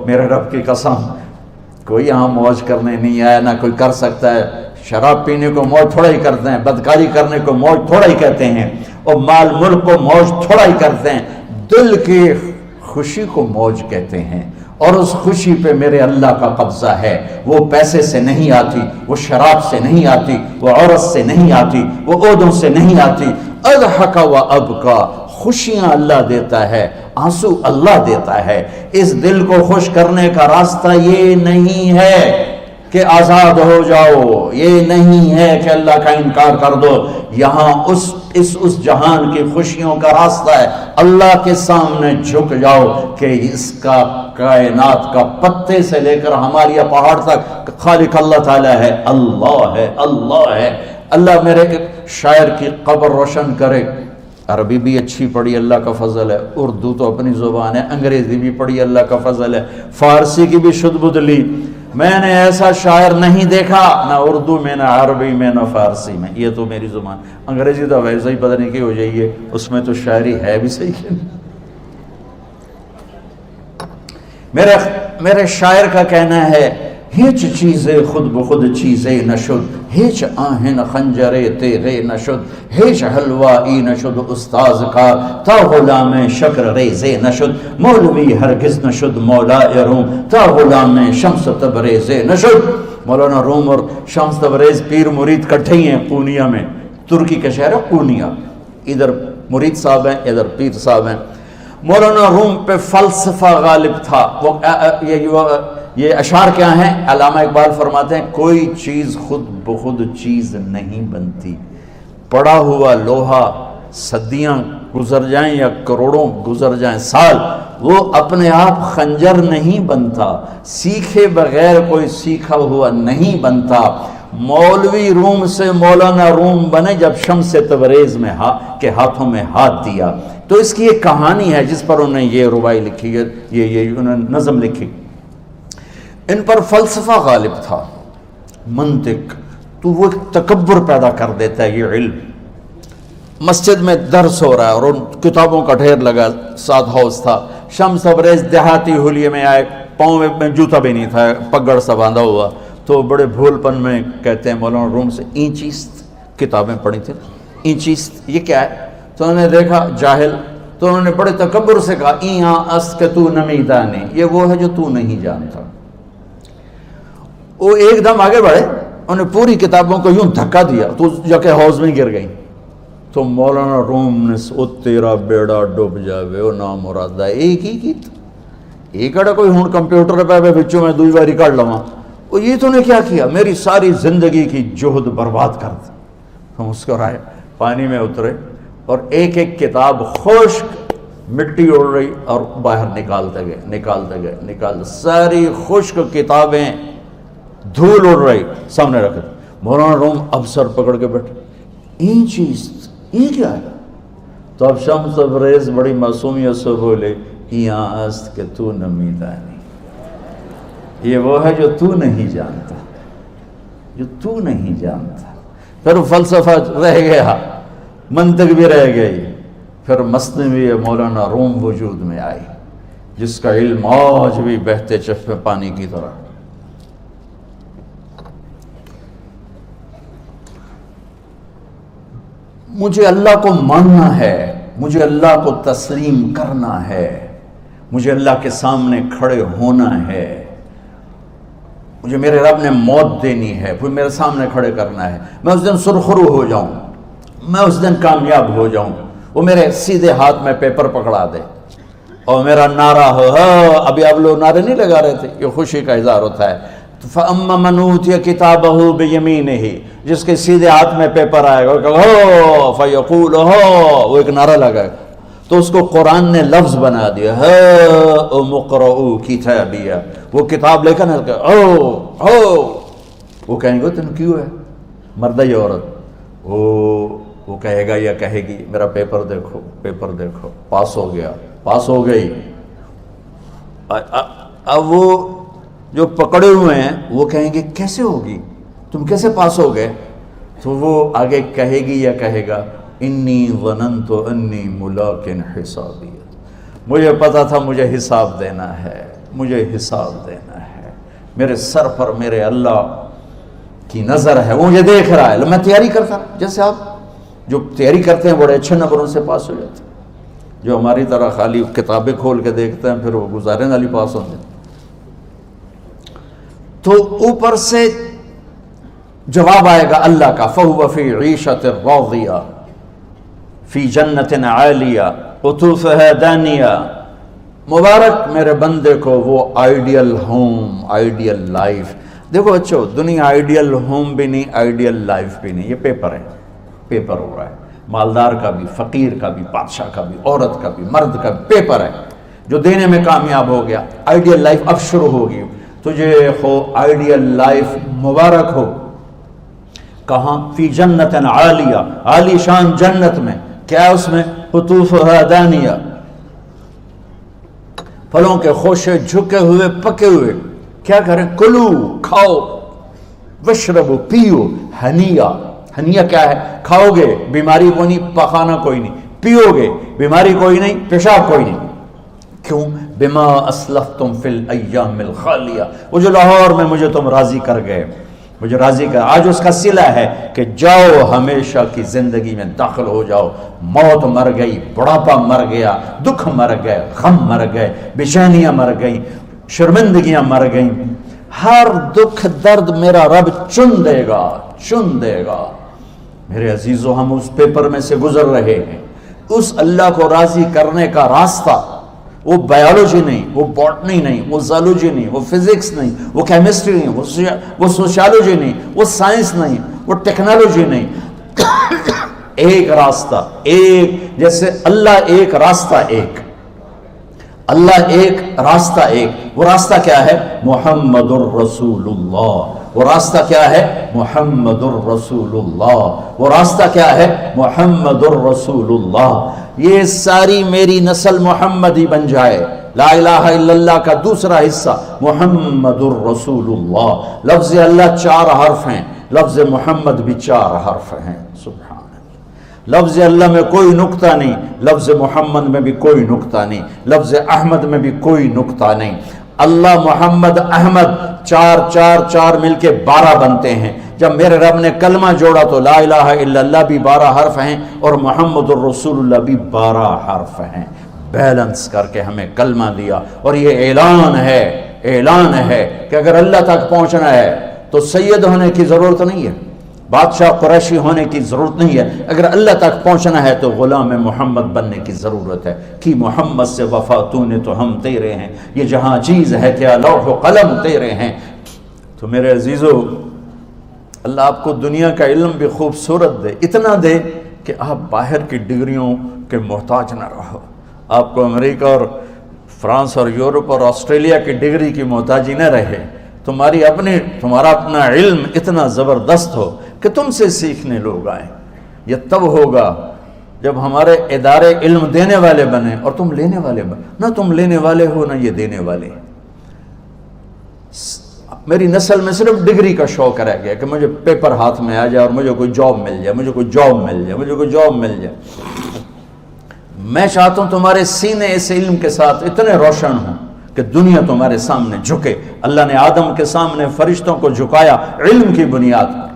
میرے رب کی قسم کوئی یہاں موج کرنے نہیں آیا، نہ کوئی کر سکتا ہے۔ شراب پینے کو موج تھوڑا ہی کرتے ہیں، بدکاری کرنے کو موج تھوڑا ہی کہتے ہیں، اور مال ملک کو موج تھوڑا ہی کرتے ہیں، دل کی خوشی کو موج کہتے ہیں۔ اور اس خوشی پہ میرے اللہ کا قبضہ ہے، وہ پیسے سے نہیں آتی، وہ شراب سے نہیں آتی، وہ عورت سے نہیں آتی، وہ عہدوں سے نہیں آتی۔ اضحک و ابکا، خوشیاں اللہ دیتا ہے، آنسو اللہ دیتا ہے۔ اس دل کو خوش کرنے کا راستہ یہ نہیں ہے کہ آزاد ہو جاؤ، یہ نہیں ہے کہ اللہ کا انکار کر دو۔ یہاں اس جہان کی خوشیوں کا راستہ ہے، اللہ کے سامنے جھک جاؤ کہ اس کا کائنات کا پتے سے لے کر ہمارے پہاڑ تک خالق اللہ تعالیٰ ہے، اللہ ہے، اللہ ہے۔ اللہ میرے شاعر کی قبر روشن کرے۔ عربی بھی اچھی پڑھی، اللہ کا فضل ہے، اردو تو اپنی زبان ہے، انگریزی بھی پڑھی، اللہ کا فضل ہے، فارسی کی بھی شد بد لی۔ میں نے ایسا شاعر نہیں دیکھا، نہ اردو میں، نہ عربی میں، نہ فارسی میں، یہ تو میری زبان۔ انگریزی تو ویسے ہی پتہ نہیں کی ہو جائیے، اس میں تو شاعری ہے بھی صحیح ہے۔ میرے شاعر کا کہنا ہے، ہیچ چیزیں خود بخود چیزیں نشد، ہیچ آہن خنجرے تیغے نشد، ہیچ حلوائی نشد استاذ کا، تا غلام شکر ریزے نشد، مولوی ہرگز نشد مولا روم، تا غلام شمس تبریز نشد۔ مولانا روم اور شمس تبریز پیر مرید کٹھے ہی ہیں پونیا میں، ترکی کا شہر ہے پونیا، ادھر مرید صاحب ہیں، ادھر پیر صاحب ہیں۔ مولانا روم پہ فلسفہ غالب تھا۔ یہ اشعار کیا ہیں؟ علامہ اقبال فرماتے ہیں، کوئی چیز خود بخود چیز نہیں بنتی، پڑا ہوا لوہا صدیاں گزر جائیں یا کروڑوں گزر جائیں سال، وہ اپنے آپ خنجر نہیں بنتا، سیکھے بغیر کوئی سیکھا ہوا نہیں بنتا۔ مولوی روم سے مولانا روم بنے جب شمس تبریز میں کے ہاتھوں میں ہاتھ دیا۔ تو اس کی ایک کہانی ہے جس پر انہوں نے یہ ربائی لکھی ہے، یہ انہوں نے نظم لکھی۔ ان پر فلسفہ غالب تھا، منطق، تو وہ تکبر پیدا کر دیتا ہے یہ علم۔ مسجد میں درس ہو رہا ہے اور ان کتابوں کا ڈھیر لگا، ساتھ ہاؤس تھا۔ شمس تبریز دیہاتی حلیے میں آئے، پاؤں میں جوتا بھی نہیں تھا، پگڑ سا باندھا ہوا، تو بڑے بھول پن میں کہتے ہیں مولانا روم سے، اینچیست کتابیں پڑھی تھیں، اینچیست یہ کیا ہے؟ تو انہوں نے دیکھا جاہل، تو انہوں نے بڑے تکبر سے کہا، ایہاں است کہ تو نمیدانی، یہ وہ ہے جو تو نہیں جانتا۔ وہ ایک دم آگے بڑھے، انہوں نے پوری کتابوں کو یوں دھکا دیا تو جا کے حوض میں گر گئی۔ تو مولانا روم نے او تیرا بیڑا ڈوب جاوے او نامرادہ، ایک ہی کی ایک اڑا کوئی ہون کمپیوٹر پہ بچوں میں دوئی باری کر لواں، وہ یہ تو نے کیا کیا، میری ساری زندگی کی جہد برباد کر دی۔ ہم مسکرائے، پانی میں اترے اور ایک ایک کتاب خشک مٹی اڑ رہی اور باہر نکالتے گئے، ساری خشک کتابیں دھول اڑ رہی سامنے رکھے۔ مولانا روم اب سر پکڑ کے بیٹھے، این چیز یہ کیا ہے؟ تو اب شمس تبریز بڑی معصومیت سے بولے، یہاں است کہ تو نمیدانی، یہ وہ ہے جو تو نہیں جانتا، جو تو نہیں جانتا۔ پھر فلسفہ رہ گیا، منطق بھی رہ گئی، پھر مثنوی مولانا روم وجود میں آئی، جس کا علم آج بھی بہتے چشمے پانی کی طرح۔ مجھے اللہ کو ماننا ہے، مجھے اللہ کو تسلیم کرنا ہے، مجھے اللہ کے سامنے کھڑے ہونا ہے، مجھے میرے رب نے موت دینی ہے، پھر میرے سامنے کھڑے کرنا ہے، میں اس دن سرخرو ہو جاؤں، میں اس دن کامیاب ہو جاؤں، وہ میرے سیدھے ہاتھ میں پیپر پکڑا دے اور میرا نعرہ ہو، ابھی آپ لوگ نعرے نہیں لگا رہے تھے، یہ خوشی کا اظہار ہوتا ہے۔ فَأَمَّا مَنْ أُوتِيَ كِتَابَهُ بِيَمِينِهِ، جس کے سیدھے ہاتھ میں پیپر آئے گا، فَيَقُولُ وہ ایک نعرہ لگائے گا، تو اس کو قرآن نے لفظ بنا دیا، هَاؤْمُ اقْرَءُوا كِتَابِيَهْ، وہ کتاب لے کر وہ کہیں گے تم کیوں ہے، مرد یا عورت، وہ کہے گا یا کہے گی، میرا پیپر دیکھو، پیپر دیکھو، پاس ہو گیا، پاس ہو گئی۔ اب وہ جو پکڑے ہوئے ہیں وہ کہیں گے کیسے ہوگی، تم کیسے پاس ہو گئے؟ تو وہ آگے کہے گی یا کہے گا، انی ظننت انی ملاق حسابی، مجھے پتا تھا مجھے حساب دینا ہے، مجھے حساب دینا ہے، میرے سر پر میرے اللہ کی نظر ہے، وہ مجھے دیکھ رہا ہے۔ میں تیاری کرتا ہوں، جیسے آپ جو تیاری کرتے ہیں بڑے اچھے نمبروں سے پاس ہو جاتے ہیں، جو ہماری طرح خالی کتابیں کھول کے دیکھتے ہیں پھر وہ گزارے والی پاس ہوتے ہیں۔ تو اوپر سے جواب آئے گا اللہ کا، فَهُوَ فِي عِيشَةٍ رَاضِيَةٍ فِي جَنَّةٍ عَالِيَةٍ قُطُوفُهَا دَانِيَةٌ۔ مبارک میرے بندے کو وہ آئیڈیل ہوم، آئیڈیل لائف۔ دیکھو بچو، دنیا آئیڈیل ہوم بھی نہیں، آئیڈیل لائف بھی نہیں، یہ پیپر ہے، پیپر ہو رہا ہے، مالدار کا بھی، فقیر کا بھی، بادشاہ کا بھی، عورت کا بھی، مرد کا بھی پیپر ہے۔ جو دینے میں کامیاب ہو گیا، آئیڈیل لائف اب شروع ہوگی۔ تجھے ہو آئیڈیل لائف مبارک ہو۔ کہاں؟ فی جنت عالیہ، عالی شان جنت میں۔ کیا اس میں؟ قطوفها دانیہ، پھلوں کے خوشے جھکے ہوئے پکے ہوئے۔ کیا کریں؟ کلو، کھاؤ، وشربو، پیو، ہنیا۔ ہنیا کیا ہے؟ کھاؤ گے بیماری کوئی نہیں، پخانا کوئی نہیں، پیو گے بیماری کوئی نہیں، پیشاب کوئی نہیں۔ کیوں؟ بما اسلفتم فی الایام الخالیہ، وہ جو لاہور میں مجھے تم راضی کر گئے، مجھے راضی کر، آج اس کا صلہ ہے کہ جاؤ ہمیشہ کی زندگی میں داخل ہو جاؤ۔ موت مر گئی، بڑھاپا مر گیا، دکھ مر گئے، غم مر گئے، بے چینیاں مر گئیں، شرمندگیاں مر گئیں۔ ہر دکھ درد میرا رب چن دے گا، چن دے گا۔ میرے عزیزو، ہم اس پیپر میں سے گزر رہے ہیں۔ اس اللہ کو راضی کرنے کا راستہ، وہ بایولوجی نہیں، وہ باٹنی نہیں، وہ زالوجی نہیں، وہ فزکس نہیں، وہ کیمسٹری نہیں، وہ سوشیالوجی نہیں، وہ سائنس نہیں، وہ ٹیکنالوجی نہیں۔ ایک راستہ، ایک، جیسے اللہ ایک، راستہ ایک، اللہ ایک، راستہ ایک۔ وہ راستہ کیا ہے؟ محمد الرسول اللہ۔ وہ راستہ کیا ہے؟ محمد الرسول اللہ۔ وہ راستہ کیا ہے؟ محمد الرسول اللہ۔ یہ ساری میری نسل محمدی بن جائے۔ لا الہ الا اللہ کا دوسرا حصہ محمد الرسول اللہ۔ لفظ اللہ 4 حرف ہیں، لفظ محمد بھی 4 حرف ہیں۔ سبحان اللہ۔ لفظ اللہ میں کوئی نقطہ نہیں، لفظ محمد میں بھی کوئی نقطہ نہیں، لفظ احمد میں بھی کوئی نقطہ نہیں۔ اللہ، محمد، احمد، 4 4 4 مل کے 12 بنتے ہیں۔ جب میرے رب نے کلمہ جوڑا تو لا الہ الا اللہ بھی 12 حرف ہیں اور محمد الرسول اللہ بھی 12 حرف ہیں۔ بیلنس کر کے ہمیں کلمہ دیا، اور یہ اعلان ہے، اعلان ہے کہ اگر اللہ تک پہنچنا ہے تو سید ہونے کی ضرورت نہیں ہے، بادشاہ قریشی ہونے کی ضرورت نہیں ہے۔ اگر اللہ تک پہنچنا ہے تو غلام محمد بننے کی ضرورت ہے۔ کہ محمد سے وفا تو نے تو ہم تیرے ہیں، یہ جہاں چیز ہے کیا لوح و قلم تیرے ہیں۔ تو میرے عزیزو، اللہ آپ کو دنیا کا علم بھی خوبصورت دے، اتنا دے کہ آپ باہر کی ڈگریوں کے محتاج نہ رہو۔ آپ کو امریکہ اور فرانس اور یورپ اور آسٹریلیا کی ڈگری کی محتاجی نہ رہے۔ تمہارا اپنا علم اتنا زبردست ہو کہ تم سے سیکھنے لوگ آئیں۔ یہ تب ہوگا جب ہمارے ادارے علم دینے والے بنے اور تم لینے والے بنے۔ نہ تم لینے والے ہو نہ یہ دینے والے۔ میری نسل میں صرف ڈگری کا شوق رہ گیا کہ مجھے پیپر ہاتھ میں آ جائے اور مجھے کوئی جاب مل جائے، مجھے کوئی جاب مل جائے، مجھے کوئی جاب مل جائے۔ میں چاہتا ہوں تمہارے سینے اس علم کے ساتھ اتنے روشن ہوں کہ دنیا تمہارے سامنے جھکے۔ اللہ نے آدم کے سامنے فرشتوں کو جھکایا علم کی بنیاد پر،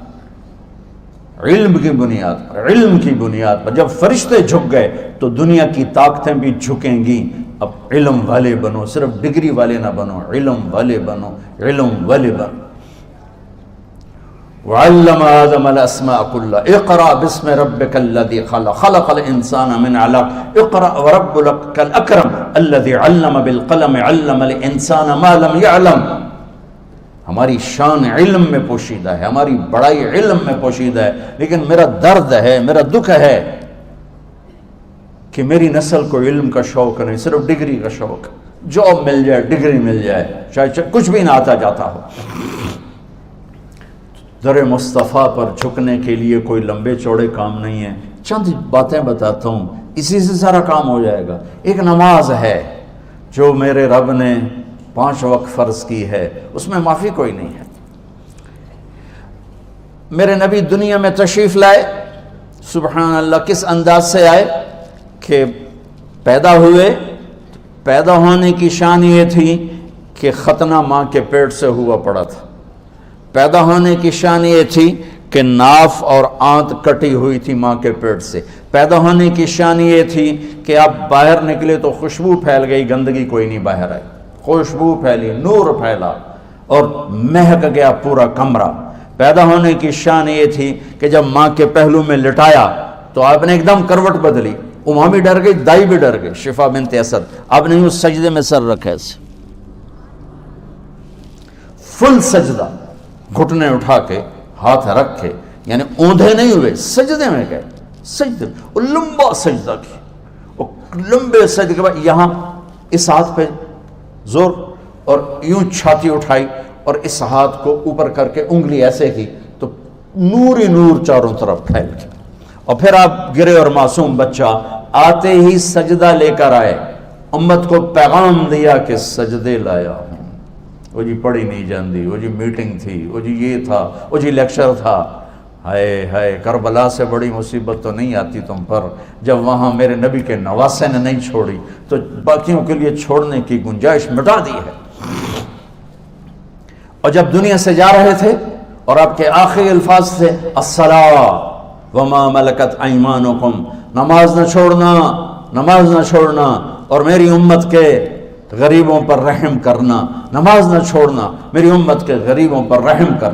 علم کی بنیاد پر، علم کی بنیاد پر۔ جب فرشتے جھک گئے تو دنیا کی طاقتیں بھی جھکیں گی۔ اب علم والے بنو، صرف ڈگری والے نہ بنو، علم والے بنو، علم والے بنو۔ وعلم آدم الاسماء كلها اقرأ باسم ربك الذي خلق خلق الانسان من علق اقرأ وربك الاكرم الذي علم بالقلم علم الانسان ما لم يعلم۔ ہماری شان علم میں پوشیدہ ہے، ہماری بڑائی علم میں پوشیدہ ہے، لیکن میرا درد ہے، میرا دکھ ہے کہ میری نسل کو علم کا شوق نہیں، صرف ڈگری کا شوق۔ جاب مل جائے، ڈگری مل جائے، چاہے کچھ بھی نہ آتا جاتا ہو۔ در مصطفیٰ پر جھکنے کے لیے کوئی لمبے چوڑے کام نہیں ہے، چند باتیں بتاتا ہوں، اسی سے سارا کام ہو جائے گا۔ ایک نماز ہے جو میرے رب نے 5 وقت فرض کی ہے، اس میں معافی کوئی نہیں ہے۔ میرے نبی دنیا میں تشریف لائے، سبحان اللہ، کس انداز سے آئے کہ پیدا ہوئے، پیدا ہونے کی شان یہ تھی کہ ختنہ ماں کے پیٹ سے ہوا پڑا تھا. پیدا ہونے کی شان یہ تھی کہ ناف اور آنت کٹی ہوئی تھی ماں کے پیٹ سے. پیدا ہونے کی شان یہ تھی کہ آپ باہر نکلے تو خوشبو پھیل گئی, گندگی کوئی نہیں باہر آئی, خوشبو پھیلی, نور پھیلا اور مہک گیا پورا کمرہ. پیدا ہونے کی شان یہ تھی کہ جب ماں کے پہلو میں لٹایا تو آپ نے ایک دم کروٹ بدلی. اماں بھی ڈر گئی, دائی بھی ڈر گئی, شفا بنت اسد. آپ نے یوں سجدے میں سر رکھا ایسے, فل سجدہ, گھٹنے اٹھا کے ہاتھ رکھ کے, یعنی اوندھے نہیں ہوئے, سجدے میں گئے, سجدے میں. اور لمبا سجدہ کیا, اور لمبے سجدے کے بعد یہاں اس ہاتھ پہ زور, اور یوں چھاتی اٹھائی اور اس ہاتھ کو اوپر کر کے انگلی ایسے کی تو نور ہی نور چاروں طرف پھیل گیا. اور پھر آپ گرے اور معصوم بچہ آتے ہی سجدہ لے کر آئے, امت کو پیغام دیا کہ سجدے لایا ہوں. وہ جی پڑھی نہیں جاندی, وہ جی میٹنگ تھی, وہ جی یہ تھا, وہ جی لیکچر تھا. ہائے ہائے, کربلا سے بڑی مصیبت تو نہیں آتی تم پر جب وہاں میرے نبی کے نواسے نے نہیں چھوڑی تو باقیوں کے لیے چھوڑنے کی گنجائش مٹا دی ہے. اور جب دنیا سے جا رہے تھے اور آپ کے آخری الفاظ تھے الصلاۃ وما ملکت ایمانکم, نماز نہ چھوڑنا, نماز نہ چھوڑنا, اور میری امت کے غریبوں پر رحم کرنا, نماز نہ چھوڑنا, میری امت کے غریبوں پر رحم کر.